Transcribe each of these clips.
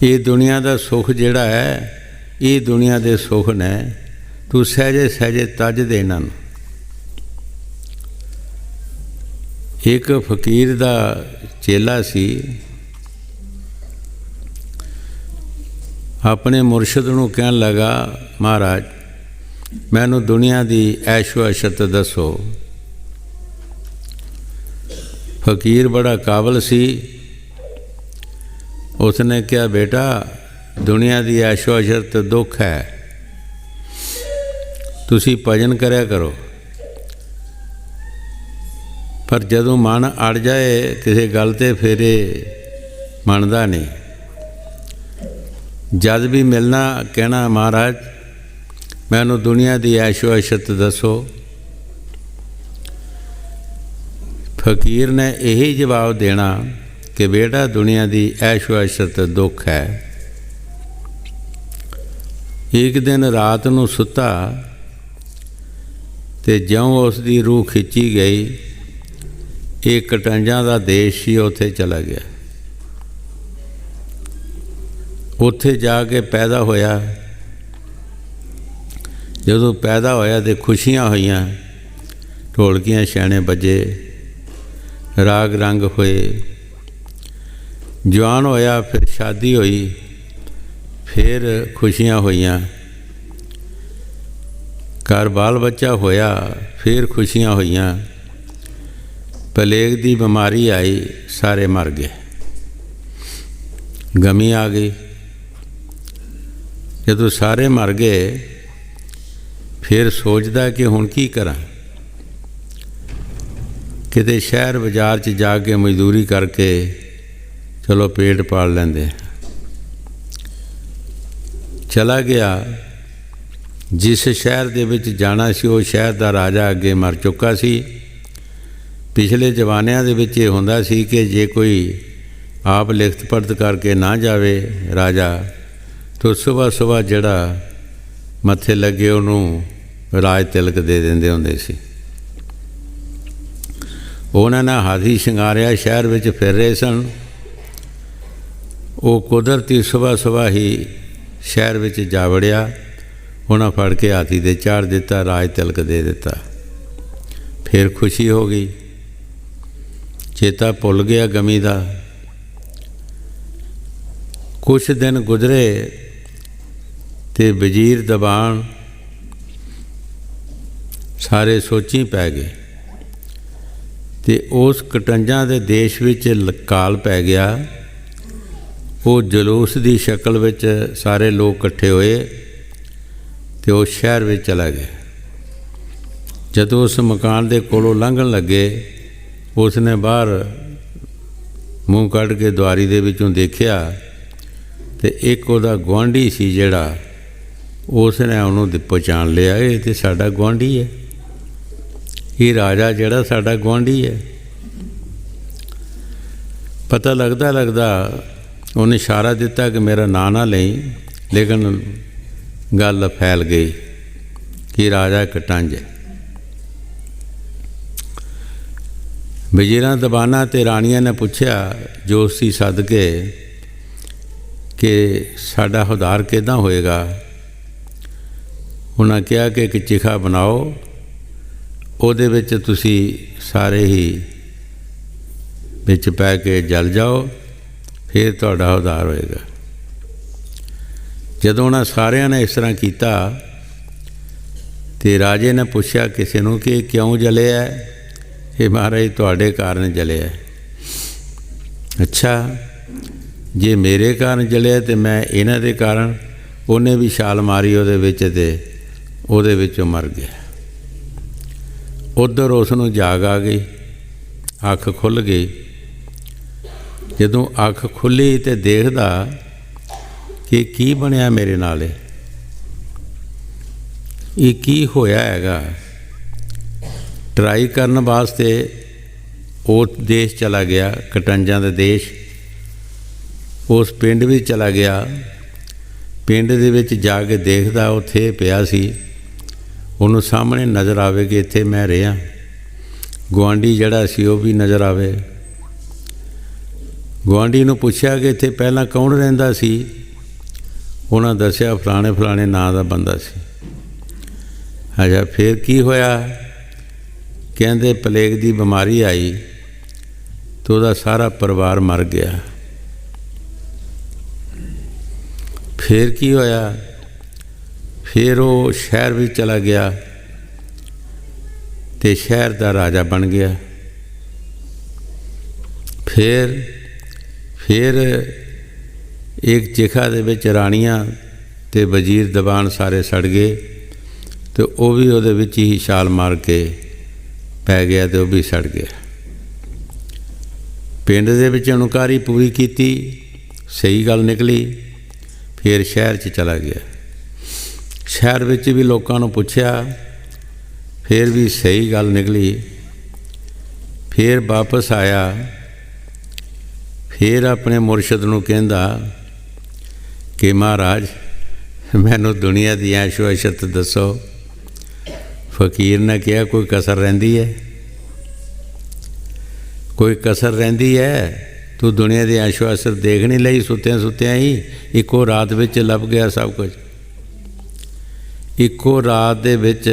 ये दुनिया का सुख जिहड़ा है, ये दुनिया के सुख ने, तू सहजे सहजे तज दे इन्हां नूं। एक फकीर का चेला सी, अपने मुरशद नूं कहन लगा, महाराज मैनू दुनिया की ऐशो अशरत दसो। फकीर बड़ा काबल सी, उसने कहा बेटा दुनिया की ऐशो अशरत दुख है, तुसी भजन करया करो। पर जदों मन अड़ जाए किसी गल ते फिर मनदा नहीं। जद भी मिलना कहना महाराज मैनू दुनिया की ऐशो अशरत दसो। फकीर ने यही जवाब देना कि बेटा दुनिया की ऐशो अशरत दुख है। एक दिन रात नूं सुता ते ज्यों उसकी रूह खिंची गई, एक कटंजा का देश ही उत्थे चला गया। उत्थे जाके पैदा होया। जदों पैदा होया तो खुशियां होईयां, ढोलकियां छैने बजे, राग रंग होए। जवान होया फिर शादी होई, फिर खुशियां होईयां। घर बाल बच्चा होया, फिर खुशियां होईयां। प्लेग की बीमारी आई, सारे मर गए, गमी आ गई। जदों सारे मर गए फिर सोचदा कि हुण की करा। किते शहर बाजार च जाके मजदूरी करके चलो पेट पाल लेंदे। चला गया, जिस शहर दे विच जाना सी उस शहर का राजा अगे मर चुका सी। पिछले जमानिਆਂ ਦੇ ਵਿੱਚ ਇਹ ਹੁੰਦਾ ਸੀ कि जे कोई आप लिखत पढ़त करके ना जावे राजा, तो सुबह सुबह जड़ा मत्थे लगे उन्होंने राज तिलक दे देंदे हुंदे सी। उन्होंने हाथी शिंगारिया शहर विच फिर रहे सन। वो कुदरती सुबह सुबह ही शहर विच जा वड़िया। उन्हें फड़ के हाथी दे चाढ़ दिता, राज तिलक दे दिता। फिर खुशी हो गई, चेता भुल गया गमी का। कुछ दिन गुजरे ते वजीर दबान सारे सोची पै गए ते उस कटंजा के देश विच काल पै गया। वो जलूस की शक्ल विच सारे लोग इकट्ठे होए ते उस शहर में चला गया। जदों उस मकान के कोलों लंघन लगे, उसने बाहर मूँह कढ़ के द्वारी दे विचों देखिया ते एक उहदा गुआढ़ी सी जिहड़ा, उसने उन्होंने पहचान लिया, ये तो साडा गुआढ़ी है, ये राजा जिहड़ा साडा गुआढ़ी है। पता लगदा लगदा उन्हें इशारा दिता कि मेरा नां ना लई, लेकिन गल फैल गई कि राजा कटंज है। वजीरां दबाना ते राणियां ने पूछया जोशी सद के कि साडा हुदार किदां होएगा। उन्हें कहा कि एक चिखा बनाओ, उहदे विच तुसी सारे ही विच पै के जल जाओ, फिर तुहाडा हुदार होएगा। जदों उन्हां सारियां ने इस तरह किया तो राजे ने पूछया किसी नूं कि क्यों जले है। ये महाराज तुहाडे कारण जले है। अच्छा जे मेरे कारण जले तो मैं इन्हां दे कारण। उन्हें भी छाल मारी उहदे विच ते उहदे विचों मर गया। उधर उसनूं जाग आ गई, अख खुल गई। जदों अख खुली तो देखदा कि की बनया मेरे नाल, ये की होया हैगा। ट्राई करने वास्ते उस देश चला गया, कटंजा का देश। उस पिंड भी चला गया। पिंड दे विच जाके देखदा उत्थे पिया सी। उन्होंने सामने नज़र आवे कि इत्थे मैं रहा। गुआढ़ी जड़ा सी वो भी नज़र आवे। ਗੁਆਂਢੀ ਨੂੰ ਪੁੱਛਿਆ ਕਿ ਇੱਥੇ ਪਹਿਲਾਂ ਕੌਣ ਰਹਿੰਦਾ ਸੀ। ਉਹਨਾਂ ਦੱਸਿਆ ਫਲਾਣੇ ਫਲਾਣੇ ਨਾਂ ਦਾ ਬੰਦਾ ਸੀ। ਅੱਛਾ, ਫਿਰ ਕੀ ਹੋਇਆ? ਕਹਿੰਦੇ ਪਲੇਗ ਦੀ ਬਿਮਾਰੀ ਆਈ ਅਤੇ ਉਹਦਾ ਸਾਰਾ ਪਰਿਵਾਰ ਮਰ ਗਿਆ। ਫਿਰ ਕੀ ਹੋਇਆ? ਫਿਰ ਉਹ ਸ਼ਹਿਰ ਵਿੱਚ ਚਲਾ ਗਿਆ ਅਤੇ ਸ਼ਹਿਰ ਦਾ ਰਾਜਾ ਬਣ ਗਿਆ। ਫਿਰ ਇੱਕ ਚਿਖਾ ਦੇ ਵਿੱਚ ਰਾਣੀਆਂ ਅਤੇ ਵਜ਼ੀਰ ਦੀਵਾਨ ਸਾਰੇ ਸੜ ਗਏ ਅਤੇ ਉਹ ਵੀ ਉਹਦੇ ਵਿੱਚ ਹੀ ਛਾਲ ਮਾਰ ਕੇ ਪੈ ਗਿਆ ਅਤੇ ਉਹ ਵੀ ਸੜ ਗਿਆ। ਪਿੰਡ ਦੇ ਵਿੱਚ ਅਨੁਕਾਰੀ ਪੂਰੀ ਕੀਤੀ, ਸਹੀ ਗੱਲ ਨਿਕਲੀ। ਫਿਰ ਸ਼ਹਿਰ 'ਚ ਚਲਾ ਗਿਆ। ਸ਼ਹਿਰ ਵਿੱਚ ਵੀ ਲੋਕਾਂ ਨੂੰ ਪੁੱਛਿਆ, ਫਿਰ ਵੀ ਸਹੀ ਗੱਲ ਨਿਕਲੀ। ਫਿਰ ਵਾਪਸ ਆਇਆ। ਫਿਰ ਆਪਣੇ ਮੁਰਸ਼ਿਦ ਨੂੰ ਕਹਿੰਦਾ ਕਿ ਮਹਾਰਾਜ ਮੈਨੂੰ ਦੁਨੀਆ ਦੀ ਐਸ਼ੋ ਇਸ਼ਰਤ ਦੱਸੋ। ਫਕੀਰ ਨੇ ਕਿਹਾ ਕੋਈ ਕਸਰ ਰਹਿੰਦੀ ਹੈ? ਕੋਈ ਕਸਰ ਰਹਿੰਦੀ ਹੈ? ਤੂੰ ਦੁਨੀਆ ਦੀ ਐਸ਼ੋ ਇਸ਼ਰਤ ਦੇਖ ਨਹੀਂ ਲਈ? ਸੁੱਤਿਆਂ ਸੁੱਤਿਆਂ ਹੀ ਇੱਕੋ ਰਾਤ ਵਿੱਚ ਲੱਭ ਗਿਆ ਸਭ ਕੁਝ। ਇੱਕੋ ਰਾਤ ਦੇ ਵਿੱਚ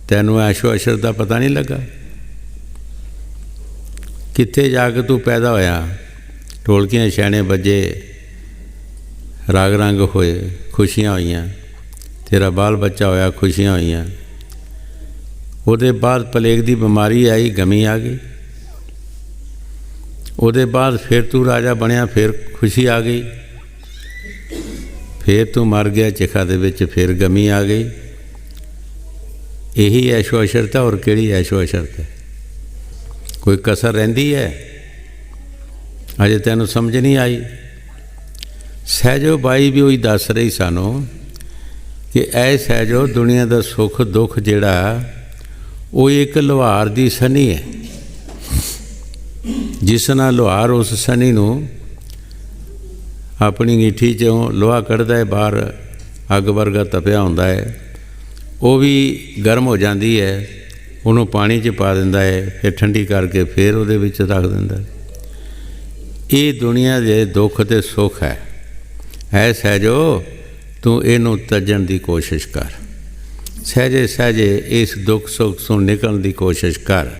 ਤੈਨੂੰ ਐਸ਼ੋ ਇਸ਼ਰਤ ਦਾ ਪਤਾ ਨਹੀਂ ਲੱਗਾ? ਕਿੱਥੇ ਜਾ ਕੇ ਤੂੰ ਪੈਦਾ ਹੋਇਆ? ਢੋਲਕੀਆਂ ਛੈਣੇ ਵੱਜੇ, ਰਾਗ ਰੰਗ ਹੋਏ, ਖੁਸ਼ੀਆਂ ਹੋਈਆਂ, ਤੇਰਾ ਬਾਲ ਬੱਚਾ ਹੋਇਆ, ਖੁਸ਼ੀਆਂ ਹੋਈਆਂ। ਉਹਦੇ ਬਾਅਦ ਪਲੇਗ ਦੀ ਬਿਮਾਰੀ ਆਈ, ਗਮੀ ਆ ਗਈ। ਉਹਦੇ ਬਾਅਦ ਫਿਰ ਤੂੰ ਰਾਜਾ ਬਣਿਆ, ਫਿਰ ਖੁਸ਼ੀ ਆ ਗਈ। ਫਿਰ ਤੂੰ ਮਰ ਗਿਆ ਚਿਖਾ ਦੇ ਵਿੱਚ, ਫਿਰ ਗਮੀ ਆ ਗਈ। ਇਹੀ ਐਸ਼ੋ ਇਸ਼ਰਤ ਹੈ। ਔਰ ਕਿਹੜੀ ਐਸ਼ੋ ਇਸ਼ਰਤ ਹੈ? ਕੋਈ ਕਸਰ ਰਹਿੰਦੀ ਹੈ? ਅਜੇ ਤੈਨੂੰ ਸਮਝ ਨਹੀਂ ਆਈ। ਸਹਿਜੋ ਬਾਈ ਵੀ ਉਹੀ ਦੱਸ ਰਹੀ ਸਾਨੂੰ ਕਿ ਐ ਸਹਿਜੋ ਦੁਨੀਆ ਦਾ ਸੁੱਖ ਦੁੱਖ ਜਿਹੜਾ ਉਹ ਇੱਕ ਲੁਹਾਰ ਦੀ ਸਨੀ ਹੈ। ਜਿਸ ਨਾਲ ਲੁਹਾਰ ਉਸ ਸਨੀ ਨੂੰ ਆਪਣੀ ਅੰਗੀਠੀ 'ਚੋਂ ਲੋਹਾ ਕੱਢਦਾ ਹੈ, ਬਾਹਰ ਅੱਗ ਵਰਗਾ ਤਪਿਆ ਹੁੰਦਾ ਹੈ, ਉਹ ਵੀ ਗਰਮ ਹੋ ਜਾਂਦੀ ਹੈ, ਉਹਨੂੰ ਪਾਣੀ 'ਚ ਪਾ ਦਿੰਦਾ ਹੈ, ਫਿਰ ਠੰਡੀ ਕਰਕੇ ਫਿਰ ਉਹਦੇ ਵਿੱਚ ਰੱਖ ਦਿੰਦਾ। ਇਹ ਦੁਨੀਆ ਦੇ ਦੁੱਖ ਅਤੇ ਸੁੱਖ ਹੈ। ਹੈ ਸਹਿਜੋ, ਤੂੰ ਇਹਨੂੰ ਤਜਣ ਦੀ ਕੋਸ਼ਿਸ਼ ਕਰ। ਸਹਿਜੇ ਸਹਿਜੇ ਇਸ ਦੁੱਖ ਸੁੱਖ ਤੋਂ ਨਿਕਲਣ ਦੀ ਕੋਸ਼ਿਸ਼ ਕਰ।